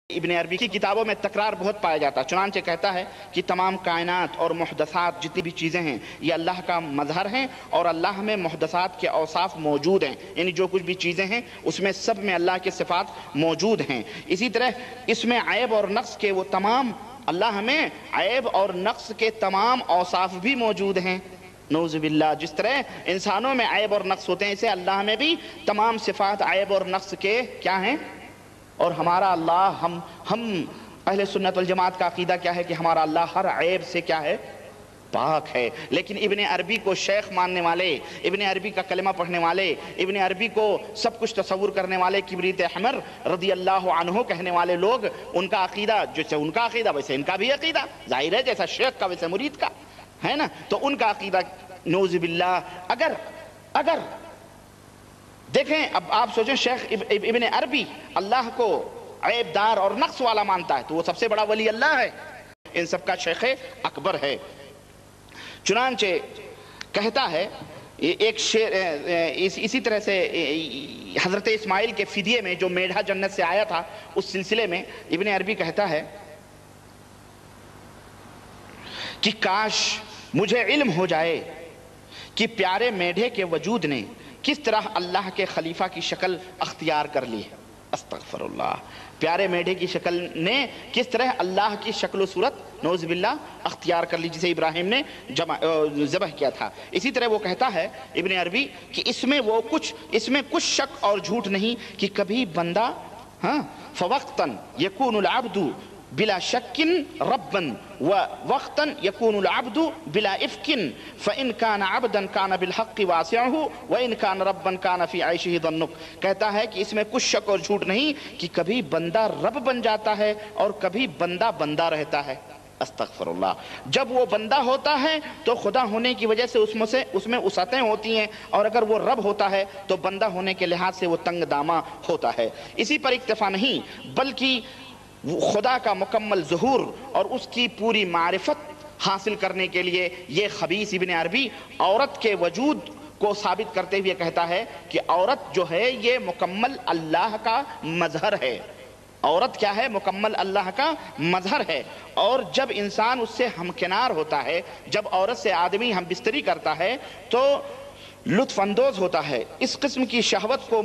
ابن عربی کی کتابوں میں تکرار بہت پایا جاتا ہے، چنانچہ کہتا ہے کہ تمام کائنات اور محدثات جتنی بھی چیزیں ہیں یہ اللہ کا مظہر ہیں، اور اللہ میں محدثات کے اوصاف موجود ہیں، یعنی جو کچھ بھی چیزیں ہیں اس میں سب میں اللہ کے صفات موجود ہیں۔ اسی طرح اس میں عیب اور نقص کے وہ تمام، اللہ میں عیب اور نقص کے تمام اوصاف بھی موجود ہیں۔ نعوذ باللہ، جس طرح انسانوں میں عیب اور نقص ہوتے ہیں اسے اللہ میں بھی تمام صفات عیب اور نقص کے کیا ہیں۔ اور ہمارا اللہ، ہم اہل سنت والجماعت کا عقیدہ کیا ہے کہ ہمارا اللہ ہر عیب سے کیا ہے، پاک ہے۔ لیکن ابن عربی کو شیخ ماننے والے، ابن عربی کا کلمہ پڑھنے والے، ابن عربی کو سب کچھ تصور کرنے والے، کبریت احمر رضی اللہ عنہ کہنے والے لوگ، ان کا عقیدہ جیسے ان کا عقیدہ ویسے ان کا بھی عقیدہ ظاہر ہے، جیسا شیخ کا ویسے مرید کا ہے نا، تو ان کا عقیدہ نعوذ باللہ۔ اگر دیکھیں، اب آپ سوچیں شیخ ابن عربی اللہ کو عیب دار اور نقص والا مانتا ہے تو وہ سب سے بڑا ولی اللہ ہے، ان سب کا شیخ اکبر ہے۔ چنانچہ کہتا ہے ایک شعر اسی طرح سے حضرت اسماعیل کے فدیے میں جو میڑھا جنت سے آیا تھا اس سلسلے میں ابن عربی کہتا ہے کہ کاش مجھے علم ہو جائے کہ پیارے میڑھے کے وجود نے کس طرح اللہ کے خلیفہ کی شکل اختیار کر لی ہے۔ استغفر اللہ، پیارے میڑھے کی شکل نے کس طرح اللہ کی شکل و صورت نعوذ باللہ اختیار کر لی جسے ابراہیم نے ذبح کیا تھا۔ اسی طرح وہ کہتا ہے ابن عربی کہ اس میں کچھ شک اور جھوٹ نہیں کہ کبھی بندہ فوقتاً یکون العبد بلا شکن ربن ووقتاً یکون العبد بلا افکن فإن کان عبدا کان بالحق واسعہ وإن کان ربا کان فی عیشہ ضنک۔ کہتا ہے کہ اس میں کچھ شک اور جھوٹ نہیں کہ کبھی بندہ رب بن جاتا ہے اور کبھی بندہ رہتا ہے۔ استغفر اللہ، جب وہ بندہ ہوتا ہے تو خدا ہونے کی وجہ سے اس میں وسعتیں ہوتی ہیں، اور اگر وہ رب ہوتا ہے تو بندہ ہونے کے لحاظ سے وہ تنگ دامہ ہوتا ہے۔ اسی پر اکتفا نہیں بلکہ خدا کا مکمل ظہور اور اس کی پوری معرفت حاصل کرنے کے لیے یہ خبیث ابن عربی عورت کے وجود کو ثابت کرتے ہوئے کہتا ہے کہ عورت جو ہے یہ مکمل اللہ کا مظہر ہے۔ عورت کیا ہے؟ مکمل اللہ کا مظہر ہے، اور جب انسان اس سے ہمکنار ہوتا ہے، جب عورت سے آدمی ہم بستری کرتا ہے تو لطف اندوز ہوتا ہے، اس قسم کی شہوت کو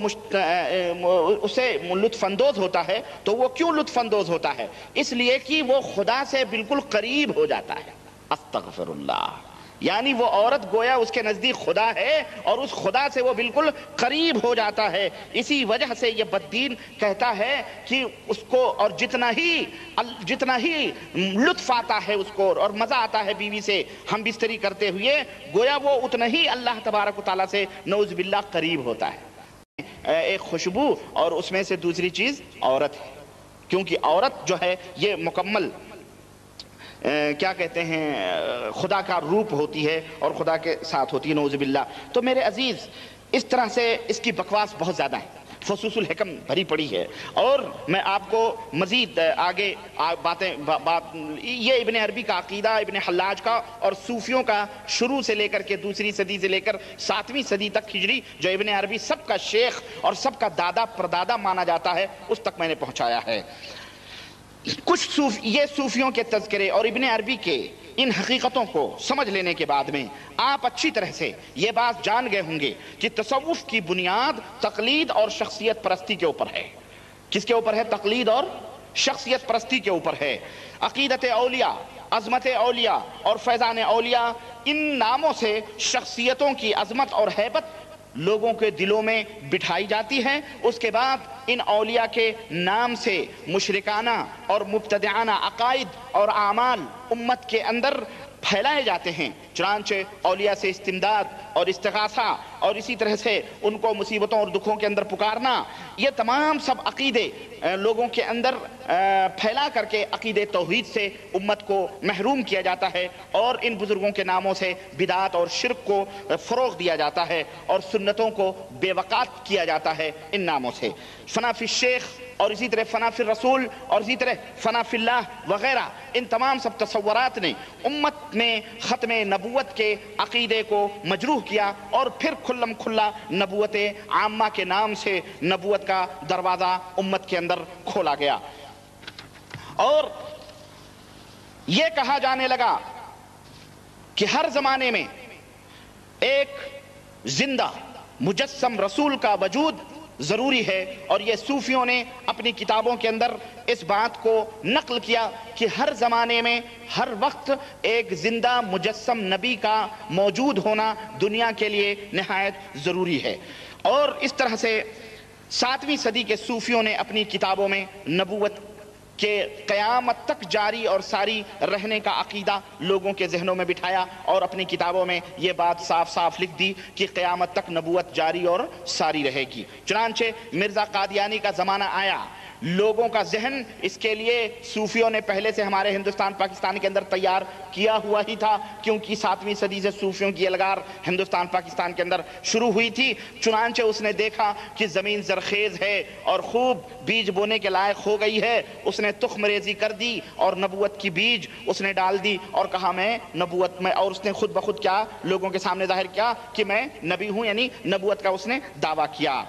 اسے لطف اندوز ہوتا ہے۔ تو وہ کیوں لطف اندوز ہوتا ہے؟ اس لیے کہ وہ خدا سے بالکل قریب ہو جاتا ہے۔ استغفر اللہ، یعنی وہ عورت گویا اس کے نزدیک خدا ہے اور اس خدا سے وہ بالکل قریب ہو جاتا ہے۔ اسی وجہ سے یہ بددین کہتا ہے کہ اس کو اور جتنا ہی لطف آتا ہے اس کو اور مزہ آتا ہے بیوی سے ہم بستری کرتے ہوئے، گویا وہ اتنا ہی اللہ تبارک و تعالیٰ سے نعوذ باللہ قریب ہوتا ہے۔ ایک خوشبو اور اس میں سے دوسری چیز عورت ہے، کیونکہ عورت جو ہے یہ مکمل کیا کہتے ہیں خدا کا روپ ہوتی ہے اور خدا کے ساتھ ہوتی ہے نعوذ باللہ۔ تو میرے عزیز، اس طرح سے اس کی بکواس بہت زیادہ ہے، فصوص الحکم بھری پڑی ہے، اور میں آپ کو مزید آگے یہ ابن عربی کا عقیدہ، ابن حلاج کا اور صوفیوں کا شروع سے لے کر کے دوسری صدی سے لے کر 7ویں صدی تک ہجری، جو ابن عربی سب کا شیخ اور سب کا دادا پردادا مانا جاتا ہے، اس تک میں نے پہنچایا ہے۔ کچھ یہ صوفیوں کے تذکرے اور ابن عربی کے ان حقیقتوں کو سمجھ لینے کے بعد میں آپ اچھی طرح سے یہ بات جان گئے ہوں گے کہ تصوف کی بنیاد تقلید اور شخصیت پرستی کے اوپر ہے۔ کس کے اوپر ہے؟ تقلید اور شخصیت پرستی کے اوپر ہے۔ عقیدت اولیاء، عظمت اولیاء اور فیضان اولیاء، ان ناموں سے شخصیتوں کی عظمت اور ہیبت لوگوں کے دلوں میں بٹھائی جاتی ہے۔ اس کے بعد ان اولیاء کے نام سے مشرکانہ اور مبتدعانہ عقائد اور اعمال امت کے اندر پھیلائے جاتے ہیں۔ چنانچہ اولیاء سے استمداد اور استغاثہ اور اسی طرح سے ان کو مصیبتوں اور دکھوں کے اندر پکارنا، یہ تمام سب عقیدے لوگوں کے اندر پھیلا کر کے عقید توحید سے امت کو محروم کیا جاتا ہے، اور ان بزرگوں کے ناموں سے بدعات اور شرک کو فروغ دیا جاتا ہے اور سنتوں کو بے وقات کیا جاتا ہے ان ناموں سے۔ فنا فی الشیخ اور اسی طرح فنا فی الرسول اور اسی طرح فنا فی اللہ وغیرہ، ان تمام سب تصورات نے امت میں ختم نبوت کے عقیدے کو مجروح کیا، اور پھر کھلم کھلا نبوت عامہ کے نام سے نبوت کا دروازہ امت کے اندر کھولا گیا۔ اور یہ کہا جانے لگا کہ ہر زمانے میں ایک زندہ مجسم رسول کا وجود ضروری ہے، اور یہ صوفیوں نے اپنی کتابوں کے اندر اس بات کو نقل کیا کہ ہر زمانے میں ہر وقت ایک زندہ مجسم نبی کا موجود ہونا دنیا کے لیے نہایت ضروری ہے۔ اور اس طرح سے 7ویں صدی کے صوفیوں نے اپنی کتابوں میں نبوت کہ قیامت تک جاری اور ساری رہنے کا عقیدہ لوگوں کے ذہنوں میں بٹھایا، اور اپنی کتابوں میں یہ بات صاف صاف لکھ دی کہ قیامت تک نبوت جاری اور ساری رہے گی۔ چنانچہ مرزا قادیانی کا زمانہ آیا، لوگوں کا ذہن اس کے لیے صوفیوں نے پہلے سے ہمارے ہندوستان پاکستان کے اندر تیار کیا ہوا ہی تھا، کیونکہ 7ویں صدی سے صوفیوں کی الگار ہندوستان پاکستان کے اندر شروع ہوئی تھی۔ چنانچہ اس نے دیکھا کہ زمین زرخیز ہے اور خوب بیج بونے کے لائق ہو گئی ہے، اس نے تخم ریزی کر دی اور نبوت کی بیج اس نے ڈال دی اور کہا میں نبوت میں، اور اس نے خود بخود کیا لوگوں کے سامنے ظاہر کیا کہ میں نبی ہوں، یعنی نبوت کا اس نے دعویٰ کیا۔